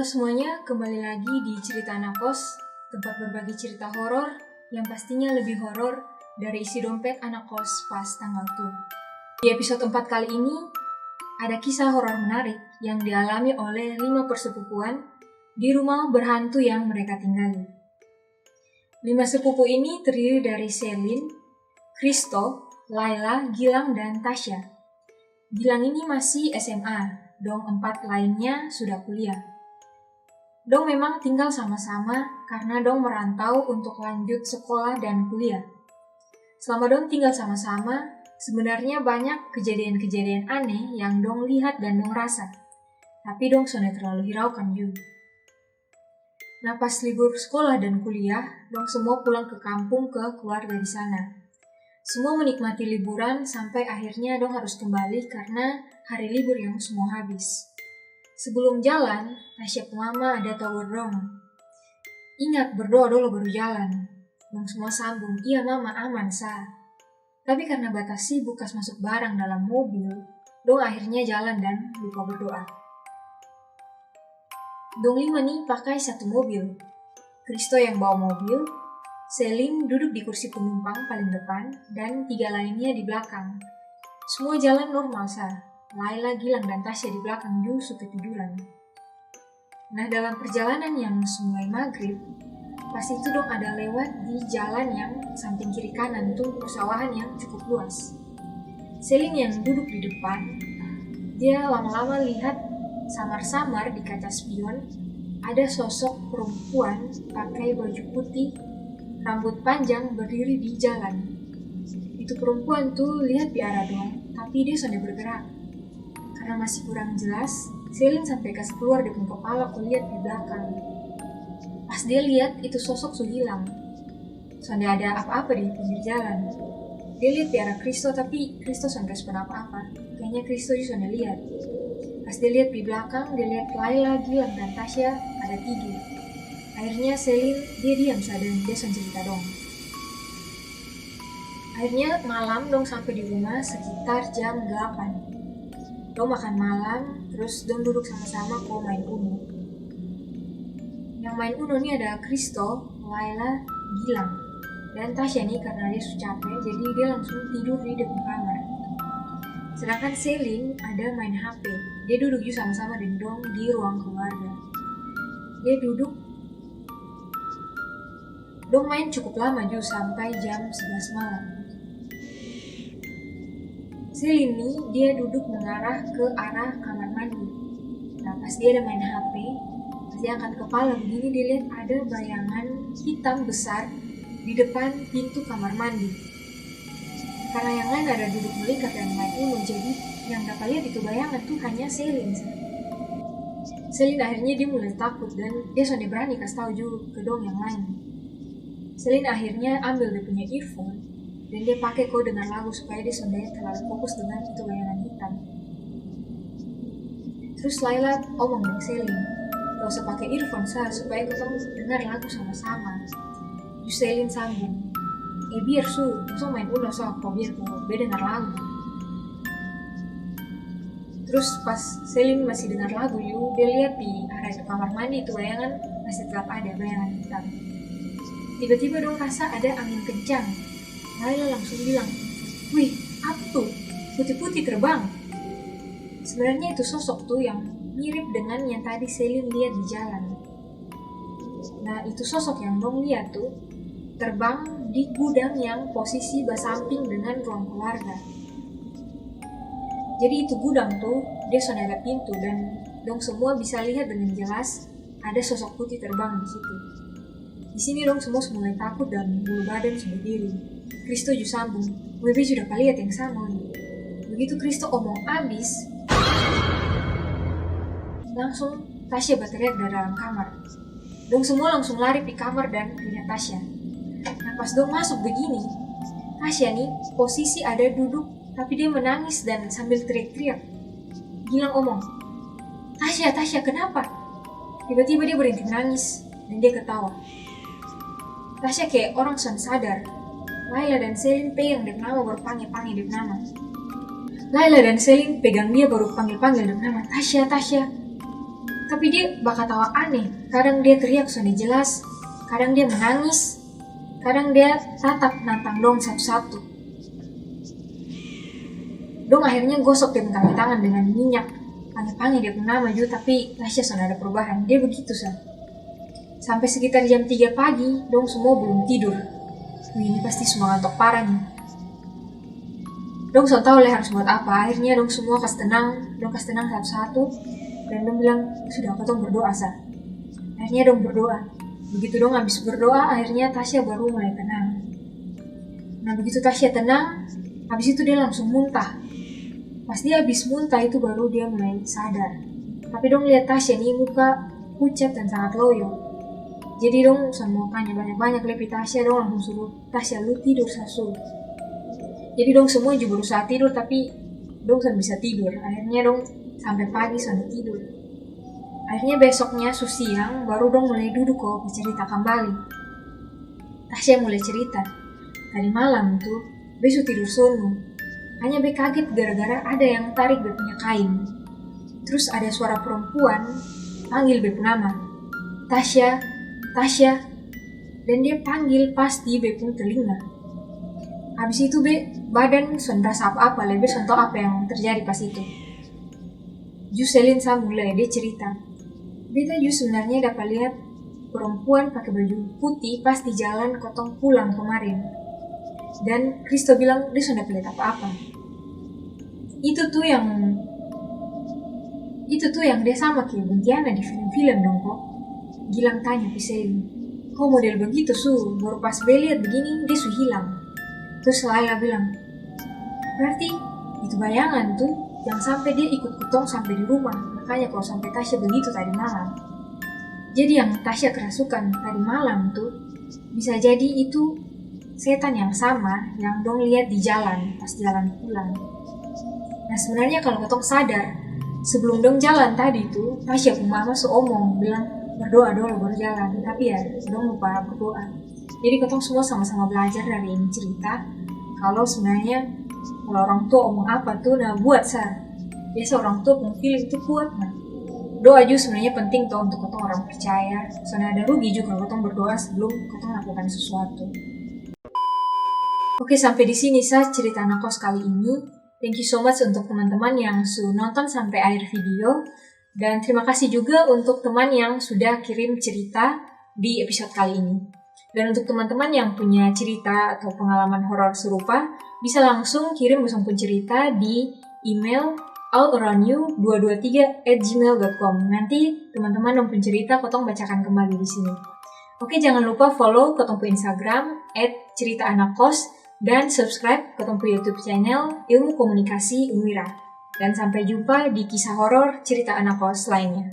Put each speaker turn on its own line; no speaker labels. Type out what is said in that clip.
Halo semuanya, kembali lagi di Cerita Anak Kos, tempat berbagi cerita horor yang pastinya lebih horor dari isi dompet anak kos pas tanggal tuh. Di episode 4 kali ini, ada kisah horor menarik yang dialami oleh 5 persepupuan di rumah berhantu yang mereka tinggali. 5 sepupu ini terdiri dari Selin, Kristo, Laila, Gilang, dan Tasya. Gilang ini masih SMA, dong 4 lainnya sudah kuliah. Dong memang tinggal sama-sama karena dong merantau untuk lanjut sekolah dan kuliah. Selama dong tinggal sama-sama, sebenarnya banyak kejadian-kejadian aneh yang dong lihat dan dong rasa. Tapi dong sudah terlalu hiraukan juga. Nah pas libur sekolah dan kuliah, dong semua pulang ke kampung ke keluarga di sana. Semua menikmati liburan sampai akhirnya dong harus kembali karena hari libur yang semua habis. Sebelum jalan, Tasya ke mama ada tahu dong. Ingat berdoa dulu baru jalan. Dong semua sambung, iya mama aman sah. Tapi karena batas sibuk kas masuk barang dalam mobil, dong akhirnya jalan dan lupa berdoa. Dong 5 nih pakai satu mobil. Kristo yang bawa mobil, Selin duduk di kursi penumpang paling depan, dan 3 lainnya di belakang. Semua jalan normal sah. Laila, Gilang, dan Tasya di belakang justru ketiduran. Nah dalam perjalanan yang mulai maghrib, pas itu dong ada lewat di jalan yang samping kiri kanan tuh persawahan yang cukup luas. Selin yang duduk di depan, dia lama-lama lihat samar-samar di kaca spion ada sosok perempuan pakai baju putih, rambut panjang berdiri di jalan. Itu perempuan tuh lihat di arah dong, tapi dia sudah bergerak. Karena masih kurang jelas, Selin sampai kasih keluar dari kepala kulihat di belakang. Pas dia lihat, itu sosok sudah hilang. Soalnya ada apa-apa di pinggir jalan. Dia lihat di arah Kristo, tapi Kristo sampai respon apa-apa. Kayaknya Kristo juga sudah lihat. Pas dia lihat di belakang, dia lihat Laila, Gilang, dan Tasya ada tidur. Akhirnya Selin, dia diam saja dan dia cerita dong. Akhirnya malam dong sampai di rumah sekitar jam 8. Dong makan malam, terus dong duduk sama-sama kok main Uno. Yang main Uno nih ada Kristo, Laila, Gilang, dan Tasya nih karena dia sudah capek, jadi dia langsung tidur di depan kamar. Sedangkan Selin ada main HP, dia duduk juga sama-sama dengan dong di ruang keluarga. Dia duduk, dong main cukup lama juga sampai jam 11 malam. Selin nih, dia duduk mengarah ke arah kamar mandi. Nah pas dia ada main HP, pas dia angkat kepala begini dia lihat ada bayangan hitam besar di depan pintu kamar mandi. Karena yang lain ada duduk melihat dan main Uno, jadi yang dapat lihat itu bayangan tuh hanya Selin. Selin akhirnya dia mulai takut dan dia sudah berani kasih tahu juga ke dong yang lain. Selin akhirnya ambil dia punya earphone dan dia pakai kok dengan lagu supaya dia sebenarnya terlalu fokus dengan itu bayangan hitam. Terus Laila omong dengan Selin, gak usah pakai earphone sah supaya kita dengar lagu sama-sama. Terus Selin sambung, biar so main Uno so kok biar kok dengar lagu. Terus pas Selin masih dengar lagu yuk, dia lihat di arah kamar mandi itu bayangan masih tetap ada bayangan hitam. Tiba-tiba dong rasa ada angin kencang. Laila langsung bilang, wih, apa tuh? Putih-putih terbang. Sebenarnya itu sosok tuh yang mirip dengan yang tadi Selin lihat di jalan. Nah, itu sosok yang dong lihat tuh terbang di gudang yang posisi bersamping dengan ruang keluarga. Jadi itu gudang tuh, dia sudah ada pintu dan dong semua bisa lihat dengan jelas ada sosok putih terbang di situ. Di sini dong semua mulai takut dan bulu badan sudah diri. Kristo juga sambung, Wewe sudah lihat yang sama nih. Begitu Kristo omong abis, langsung Tasya berteriak dari dalam kamar. Dong semua langsung lari di kamar dan lihat Tasya. Nah pas dong masuk begini, Tasya nih posisi ada duduk tapi dia menangis dan sambil teriak-teriak. Gilang omong, Tasya kenapa? Tiba-tiba dia berhenti menangis dan dia ketawa. Tasya kayak orang sadar. Laila dan Selin pegang dia nama baru panggil dia nama. Laila dan Selin pegang dia baru panggil dia nama. Tasya. Tapi dia bakal tawa aneh. Kadang dia teriak sudah jelas, kadang dia menangis, kadang dia tatap nantang dong satu-satu. Dong akhirnya gosok dia tangan dengan minyak, panggil dia nama juga, tapi Tasya sudah ada perubahan. Dia begitu sah. Sampai sekitar jam 3 pagi, dong semua belum tidur. Ini pasti semua ngantuk parah nih. Dong so tau lah harus buat apa. Akhirnya dong semua kasih tenang satu-satu. Dan dong bilang, sudah aku berdoa sah. Akhirnya dong berdoa. Begitu dong habis berdoa, akhirnya Tasya baru mulai tenang. Nah begitu Tasya tenang, habis itu dia langsung muntah. Pas dia habis muntah itu baru dia mulai sadar. Tapi dong lihat Tasya nih muka pucat dan sangat loyo. Jadi dong semua tanya banyak-banyak lebih Tasya, dong langsung suruh Tasya lu tidur sasul. Jadi dong semua juga berusaha tidur tapi dong tidak bisa tidur. Akhirnya dong sampai pagi sudah tidur. Akhirnya besoknya siang baru dong mulai duduk kok cerita kembali. Tasya mulai cerita. Tadi malam tuh besok tidur sono. Hanya be kaget gara-gara ada yang tarik be punya kain. Terus ada suara perempuan panggil be nama. Tasya, Tasya. Dan dia panggil pasti be punya telinga. Habis itu be badan sudah rasa apa-apa, lebih sontok apa yang terjadi pas itu. Selin mulai dia cerita. Beta sebenarnya dapat lihat perempuan pakai baju putih pas di jalan kotong pulang kemarin. Dan Kristo bilang dia sudah lihat apa-apa. Itu tuh yang dia sama kayak Buntiana di film-film dong kok. Gilang tanya Selin, kok model begitu baru pas be lihat begini dia hilang. Terus Laila bilang, berarti itu bayangan tuh yang sampai dia ikut kutong sampai di rumah. Makanya kalau sampai Tasya begitu tadi malam. Jadi yang Tasya kerasukan tadi malam tuh bisa jadi itu setan yang sama yang dong lihat di jalan pas jalan pulang. Nah sebenarnya kalau kutong sadar sebelum dong jalan tadi tuh Tasya pun mama seomong bilang berdoa dulu baru jalan. Tapi ya dong lupa berdoa. Jadi kutong semua sama-sama belajar dari ini cerita kalau sebenarnya kalau orang tua omong apa tuh nah buat biasa orang tua mungkin itu kuat. Nah doa juga sebenarnya penting tuh untuk kotong orang percaya. Soalnya ada rugi juga kalau kotong berdoa sebelum kotong lakukan sesuatu. Oke, sampai di sini cerita anak kos kali ini. Thank you so much untuk teman-teman yang sudah nonton sampai akhir video. Dan terima kasih juga untuk teman yang sudah kirim cerita di episode kali ini. Dan untuk teman-teman yang punya cerita atau pengalaman horor serupa, bisa langsung kirim pun cerita di email allaroundyou223@gmail.com. Nanti teman-teman yang punya cerita kotong bacakan kembali di sini. Oke, jangan lupa follow kotong Instagram @ceritaanakkos dan subscribe kotong YouTube channel Ilmu Komunikasi Unwira. Dan sampai jumpa di kisah horor cerita anak kos lainnya.